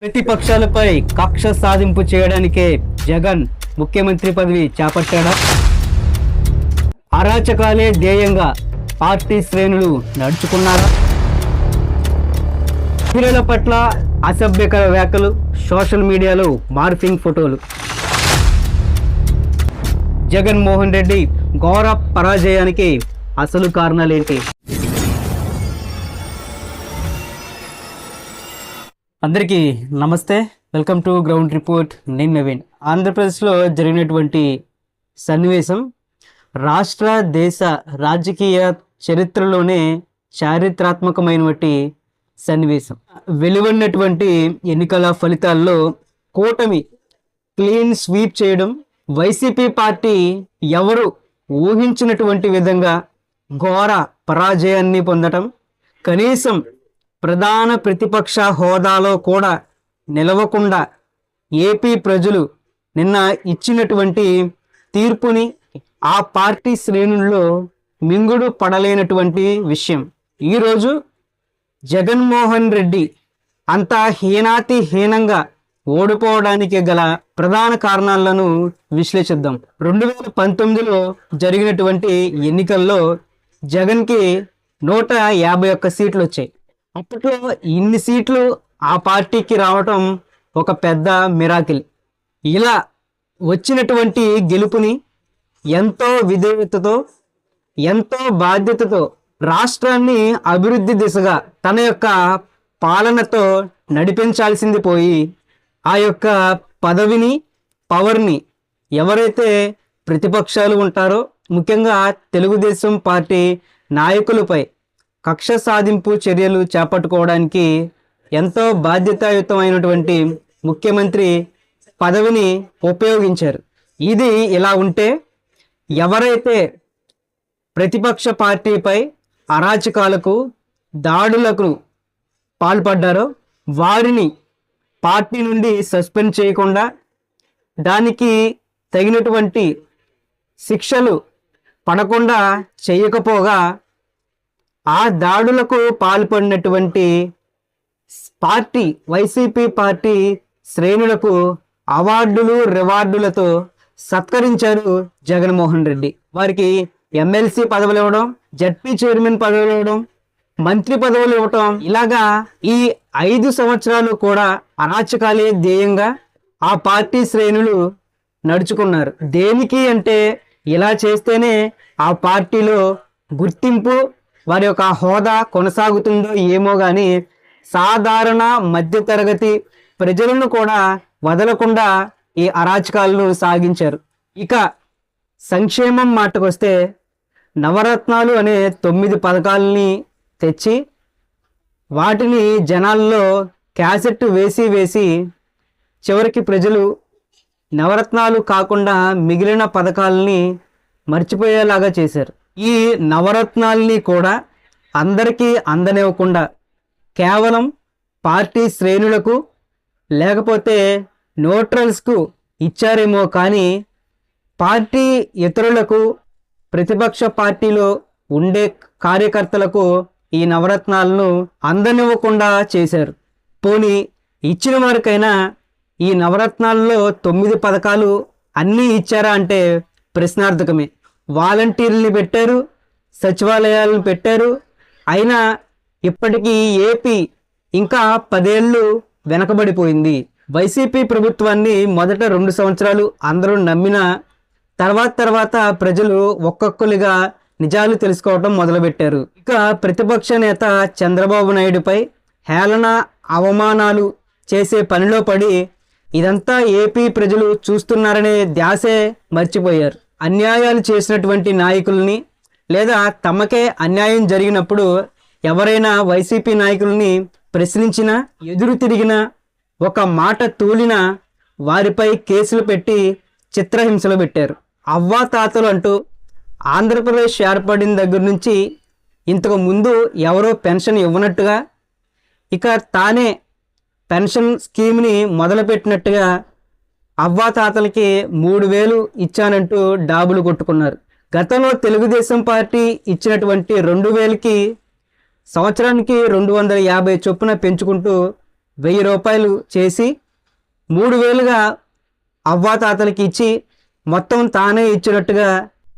ప్రతిపక్షాలపై కక్ష సాధింపు చేయడానికే జగన్ ముఖ్యమంత్రి పదవి చేపట్టాడా? అరాచకాలే ధ్యేయంగా పార్టీ శ్రేణులు నడుచుకున్నారా? మహిళల పట్ల అసభ్యకర వ్యాఖ్యలు, సోషల్ మీడియాలో మార్ఫింగ్ ఫోటోలు. జగన్మోహన్ రెడ్డి ఘోర పరాజయానికి అసలు కారణాలేంటి? అందరికీ నమస్తే, వెల్కమ్ టు గ్రౌండ్ రిపోర్ట్. నేను నవీన్. ఆంధ్రప్రదేశ్లో జరిగినటువంటి సన్నివేశం రాష్ట్ర దేశ రాజకీయ చరిత్రలోనే చారిత్రాత్మకమైనటువంటి సన్నివేశం. వెలువడినటువంటి ఎన్నికల ఫలితాల్లో కూటమి క్లీన్ స్వీప్ చేయడం, వైసీపీ పార్టీ ఎవరు ఊహించినటువంటి విధంగా ఘోర పరాజయాన్ని పొందటం, కనీసం ప్రధాన ప్రతిపక్ష హోదాలో కూడా నిలవకుండా ఏపీ ప్రజలు నిన్న ఇచ్చినటువంటి తీర్పుని ఆ పార్టీ శ్రేణుల్లో మింగుడు పడలేనటువంటి విషయం. ఈరోజు జగన్మోహన్ రెడ్డి అంత హీనాతిహీనంగా ఓడిపోవడానికి గల ప్రధాన కారణాలను విశ్లేషిద్దాం. 2019లో జరిగినటువంటి ఎన్నికల్లో జగన్కి 151 సీట్లు వచ్చాయి. అప్పట్లో ఇన్ని సీట్లు ఆ పార్టీకి రావటం ఒక పెద్ద మిరాకిల్. ఇలా వచ్చినటువంటి గెలుపుని ఎంతో విధేయతతో, ఎంతో బాధ్యతతో రాష్ట్రాన్ని అభివృద్ధి దిశగా తన యొక్క పాలనతో నడిపించాల్సింది పోయి ఆ యొక్క పదవిని, పవర్ని ఎవరైతే ప్రతిపక్షాలు ఉంటారో, ముఖ్యంగా తెలుగుదేశం పార్టీ నాయకులపై కక్ష సాధింపు చర్యలు చేపట్టుకోవడానికి ఎంతో బాధ్యతాయుతమైనటువంటి ముఖ్యమంత్రి పదవిని ఉపయోగించారు. ఇది ఇలా ఉంటే ఎవరైతే ప్రతిపక్ష పార్టీపై అరాచకాలకు, దాడులకు పాల్పడ్డారో వారిని పార్టీ నుండి సస్పెండ్ చేయకుండా, దానికి తగినటువంటి శిక్షలు పడకుండా చేయకపోగా ఆ దాడులకు పాల్పడినటువంటి పార్టీ వైసీపీ పార్టీ శ్రేణులకు అవార్డులు, రివార్డులతో సత్కరించారు జగన్మోహన్ రెడ్డి. వారికి ఎమ్మెల్సీ పదవులు ఇవ్వడం, జడ్పీ చైర్మన్ పదవులు ఇవ్వడం, మంత్రి పదవులు ఇవ్వటం, ఇలాగా ఈ 5 సంవత్సరాలు కూడా అరాచకాలే ధ్యేయంగా ఆ పార్టీ శ్రేణులు నడుచుకున్నారు. దేనికి అంటే ఇలా చేస్తేనే ఆ పార్టీలో గుర్తింపు, వారి యొక్క హోదా కొనసాగుతుందో ఏమో కానీ సాధారణ మధ్యతరగతి ప్రజలను కూడా వదలకుండా ఈ అరాచకాలను సాగించారు. ఇక సంక్షేమం మాటకొస్తే నవరత్నాలు అనే 9 పథకాలని తెచ్చి వాటిని జనాల్లో క్యాసెట్ వేసి చివరికి ప్రజలు నవరత్నాలు కాకుండా మిగిలిన పథకాలని మర్చిపోయేలాగా చేశారు. ఈ నవరత్నాల్ని కూడా అందరికీ అందనివ్వకుండా కేవలం పార్టీ శ్రేణులకు లేకపోతే న్యూట్రల్స్కు ఇచ్చారేమో కానీ పార్టీ ఇతరులకు, ప్రతిపక్ష పార్టీలో ఉండే కార్యకర్తలకు ఈ నవరత్నాలను అందనివ్వకుండా చేశారు. పోనీ ఇచ్చిన వారికైనా ఈ నవరత్నాల్లో 9 పథకాలు అన్నీ ఇచ్చారా అంటే ప్రశ్నార్థకమే. వాలంటీర్లని పెట్టారు, సచివాలయాలను పెట్టారు. అయినా ఇప్పటికీ ఏపీ ఇంకా 10 ఏళ్ళు వెనకబడిపోయింది. వైసీపీ ప్రభుత్వాన్ని మొదట 2 సంవత్సరాలు అందరూ నమ్మిన తర్వాత ప్రజలు ఒక్కొక్కరుగా నిజాలు తెలుసుకోవడం మొదలుపెట్టారు. ఇక ప్రతిపక్ష నేత చంద్రబాబు నాయుడుపై హేళన, అవమానాలు చేసే పనిలో పడి ఇదంతా ఏపీ ప్రజలు చూస్తున్నారనే ధ్యాసే మర్చిపోయారు. అన్యాయాలు చేసినటువంటి నాయకుల్ని లేదా తమకే అన్యాయం జరిగినప్పుడు ఎవరైనా వైసీపీ నాయకుల్ని ప్రశ్నించినా, ఎదురు తిరిగినా, ఒక మాట తూలినా వారిపై కేసులు పెట్టి చిత్రహింసలు పెట్టారు. అవ్వాతాతలు అంటూ ఆంధ్రప్రదేశ్ ఏర్పడిన దగ్గర నుంచి ఇంతకు ముందు ఎవరో పెన్షన్ ఇవ్వనట్టుగా, ఇక తానే పెన్షన్ స్కీమ్ని మొదలుపెట్టినట్టుగా అవ్వాతాతలకి 3000 ఇచ్చానంటూ డాబులు కొట్టుకున్నారు. గతంలో తెలుగుదేశం పార్టీ ఇచ్చినటువంటి 2000కి సంవత్సరానికి 250 చొప్పున పెంచుకుంటూ రూపాయలు చేసి 3,000గా అవ్వాతాతలకి ఇచ్చి మొత్తం తానే ఇచ్చినట్టుగా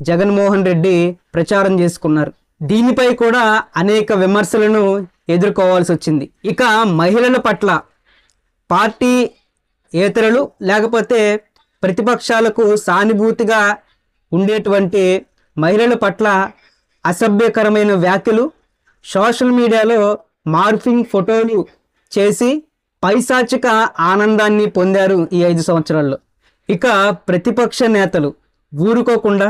జగన్మోహన్ రెడ్డి ప్రచారం చేసుకున్నారు. దీనిపై కూడా అనేక విమర్శలను ఎదుర్కోవాల్సి వచ్చింది. ఇక మహిళల పట్ల పార్టీ ఏతరులు లేకపోతే ప్రతిపక్షాలకు సానుభూతిగా ఉండేటువంటి మహిళల పట్ల అసభ్యకరమైన వ్యాఖ్యలు, సోషల్ మీడియాలో మార్ఫింగ్ ఫోటోలు చేసి పైశాచిక ఆనందాన్ని పొందారు ఈ 5 సంవత్సరాల్లో. ఇక ప్రతిపక్ష నేతలు ఊరుకోకుండా,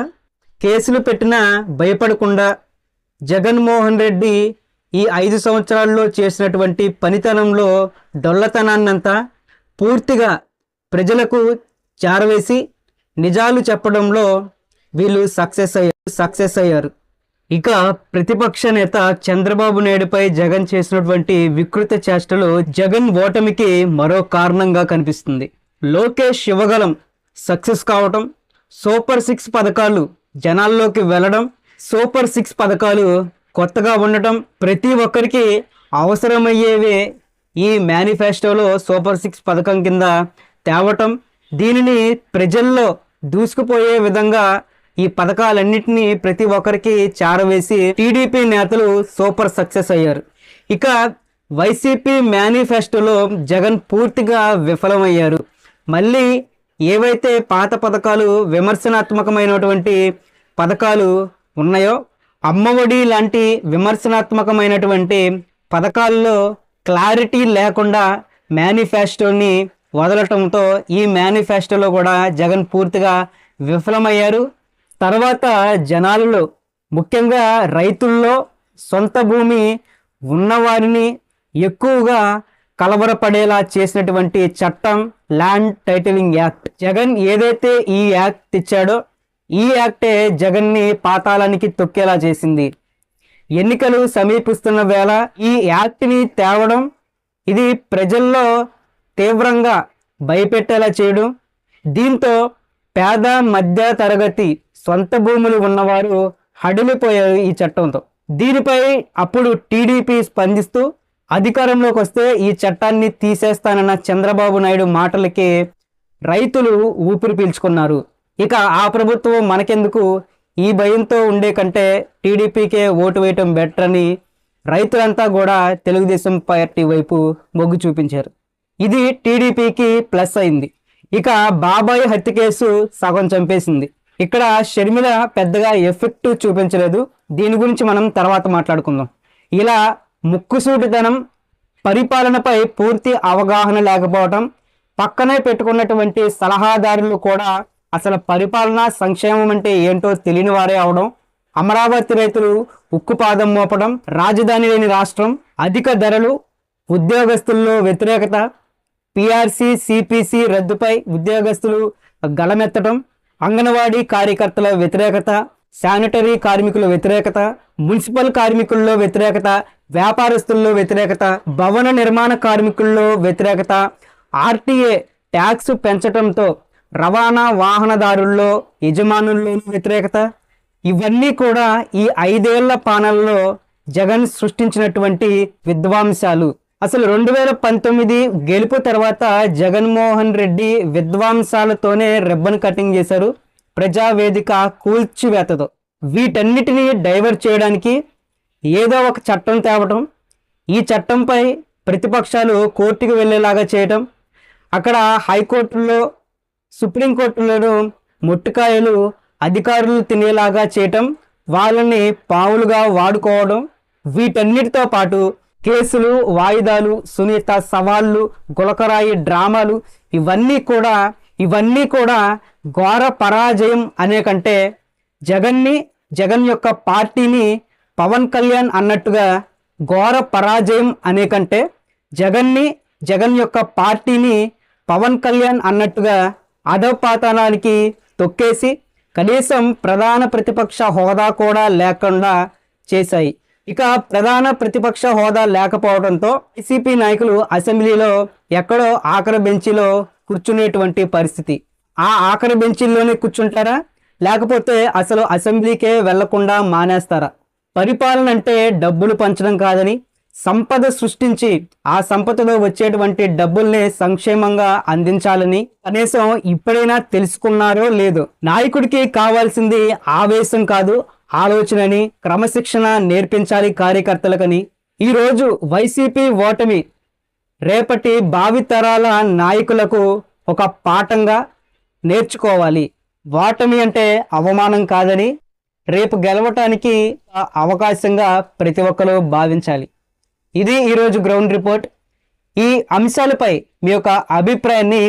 కేసులు పెట్టినా భయపడకుండా జగన్మోహన్ రెడ్డి ఈ 5 సంవత్సరాల్లో చేసినటువంటి పనితనంలో డొల్లతనాన్నంతా పూర్తిగా ప్రజలకు చేరవేసి నిజాలు చెప్పడంలో వీళ్ళు సక్సెస్ అయ్యారు. ఇక ప్రతిపక్ష నేత చంద్రబాబు నాయుడుపై జగన్ చేసినటువంటి వికృత చేష్టలు జగన్ ఓటమికి మరో కారణంగా కనిపిస్తుంది. లోకేష్ యువగలం సక్సెస్ కావటం, సూపర్ 6 పథకాలు జనాల్లోకి వెళ్ళడం, సూపర్ 6 పథకాలు కొత్తగా ఉండటం, ప్రతి ఒక్కరికి అవసరమయ్యేవే ఈ మేనిఫెస్టోలో సూపర్ 6 పథకం కింద తేవటం, దీనిని ప్రజల్లో దూసుకుపోయే విధంగా ఈ పథకాలన్నింటినీ ప్రతి ఒక్కరికి చేరవేసి టీడీపీ నేతలు సూపర్ సక్సెస్ అయ్యారు. ఇక వైసీపీ మేనిఫెస్టోలో జగన్ పూర్తిగా విఫలమయ్యారు. మళ్ళీ ఏవైతే పాత పథకాలు విమర్శనాత్మకమైనటువంటి పథకాలు ఉన్నాయో, అమ్మఒడి లాంటి విమర్శనాత్మకమైనటువంటి పథకాల్లో క్లారిటీ లేకుండా మేనిఫెస్టోని వదలటంతో ఈ మేనిఫెస్టోలో కూడా జగన్ పూర్తిగా విఫలమయ్యారు. తర్వాత జనాలలో ముఖ్యంగా రైతుల్లో సొంత భూమి ఉన్నవారిని ఎక్కువగా కలవరపడేలా చేసినటువంటి చట్టం ల్యాండ్ టైటిలింగ్ యాక్ట్. జగన్ ఏదైతే ఈ యాక్ట్ తెచ్చాడో ఈ యాక్టే జగన్ని పాతాళానికి తొక్కేలా చేసింది. ఎన్నికలు సమీపిస్తున్న వేళ ఈ యాక్ట్ని తేవడం, ఇది ప్రజల్లో తీవ్రంగా భయపెట్టేలా చేయడం, దీంతో పేద మధ్య తరగతి సొంత భూములు ఉన్నవారు హడిలిపోయారు ఈ చట్టంతో. దీనిపై అప్పుడు టీడీపీ స్పందిస్తూ అధికారంలోకి వస్తే ఈ చట్టాన్ని తీసేస్తానన్న చంద్రబాబు నాయుడు మాటలకి రైతులు ఊపిరి పీల్చుకున్నారు. ఇక ఆ ప్రభుత్వం మనకెందుకు, ఈ భయంతో ఉండే కంటే టీడీపీకే ఓటు వేయటం బెటర్ అని రైతులంతా కూడా తెలుగుదేశం పార్టీ వైపు మొగ్గు చూపించారు. ఇది టీడీపీకి ప్లస్ అయింది. ఇక బాబాయ్ హత్య కేసు సగం చంపేసింది. ఇక్కడ షర్మిల పెద్దగా ఎఫెక్ట్ చూపించలేదు, దీని గురించి మనం తర్వాత మాట్లాడుకుందాం. ఇలా ముక్కుసూటితనం, పరిపాలనపై పూర్తి అవగాహన లేకపోవటం, పక్కనే పెట్టుకున్నటువంటి సలహాదారులు కూడా అసలు పరిపాలన సంక్షేమం అంటే ఏంటో తెలియని వారే అవడం, అమరావతి రైతులు ఉక్కుపాదం మోపడం, రాజధాని లేని రాష్ట్రం, అధిక ధరలు, ఉద్యోగస్తుల్లో వ్యతిరేకత, పిఆర్సీ సిపిసి రద్దుపై ఉద్యోగస్తులు గళమెత్తడం, అంగన్వాడీ కార్యకర్తల వ్యతిరేకత, శానిటరీ కార్మికుల వ్యతిరేకత, మున్సిపల్ కార్మికుల్లో వ్యతిరేకత, వ్యాపారస్తుల్లో వ్యతిరేకత, భవన నిర్మాణ కార్మికుల్లో వ్యతిరేకత, ఆర్టీఏ ట్యాక్స్ పెంచడంతో రవాణా వాహనదారుల్లో యజమానుల్లోనూ వ్యతిరేకత, ఇవన్నీ కూడా ఈ 5 ఏళ్ల పాలనలో జగన్ సృష్టించినటువంటి విధ్వంసాలు. అసలు 2019 గెలుపు తర్వాత జగన్మోహన్ రెడ్డి విధ్వంసాలతోనే రిబ్బన్ కటింగ్ చేశారు, ప్రజావేదిక కూల్చివేతతో. వీటన్నిటినీ డైవర్ట్ చేయడానికి ఏదో ఒక చట్టం తేవటం, ఈ చట్టంపై ప్రతిపక్షాలు కోర్టుకు వెళ్ళేలాగా చేయటం, అక్కడ హైకోర్టులో సుప్రీంకోర్టులను మొట్టికాయలు అధికారులు తినేలాగా చేయటం, వాళ్ళని పావులుగా వాడుకోవడం, వీటన్నిటితో పాటు కేసులు, వాయిదాలు, సునీత సవాళ్ళు, గులకరాయి డ్రామాలు, ఇవన్నీ కూడా ఘోర పరాజయం అనే కంటే జగన్ యొక్క పార్టీని పవన్ కళ్యాణ్ అన్నట్టుగా ఘోర పరాజయం అనే కంటే జగన్ యొక్క పార్టీని పవన్ కళ్యాణ్ అన్నట్టుగా అధపాతాళానికి తొక్కేసి కనీసం ప్రధాన ప్రతిపక్ష హోదా కూడా లేకుండా చేశాయి. ఇక ప్రధాన ప్రతిపక్ష హోదా లేకపోవడంతో వైసీపీ నాయకులు అసెంబ్లీలో ఎక్కడో ఆఖరి బెంచీలో కూర్చునేటువంటి పరిస్థితి. ఆ ఆఖరి బెంచీల్లోనే కూర్చుంటారా, లేకపోతే అసలు అసెంబ్లీకే వెళ్లకుండా మానేస్తారా? పరిపాలన అంటే డబ్బులు పంచడం కాదని, సంపద సృష్టించి ఆ సంపదలో వచ్చేటువంటి డబ్బుల్ని సంక్షేమంగా అందించాలని కనీసం ఇప్పుడైనా తెలుసుకున్నారో లేదో. నాయకుడికి కావాల్సింది ఆవేశం కాదు, ఆలోచనని, క్రమశిక్షణ నేర్పించాలి కార్యకర్తలకని. ఈరోజు వైసీపీ ఓటమి రేపటి భావితరాల నాయకులకు ఒక పాఠంగా నేర్చుకోవాలి. ఓటమి అంటే అవమానం కాదని, రేపు గెలవటానికి అవకాశంగా ప్రతి ఒక్కరూ భావించాలి. ఇది ఈరోజు గ్రౌండ్ రిపోర్ట్. ఈ అంశాలపై మీ యొక్క అభిప్రాయాన్ని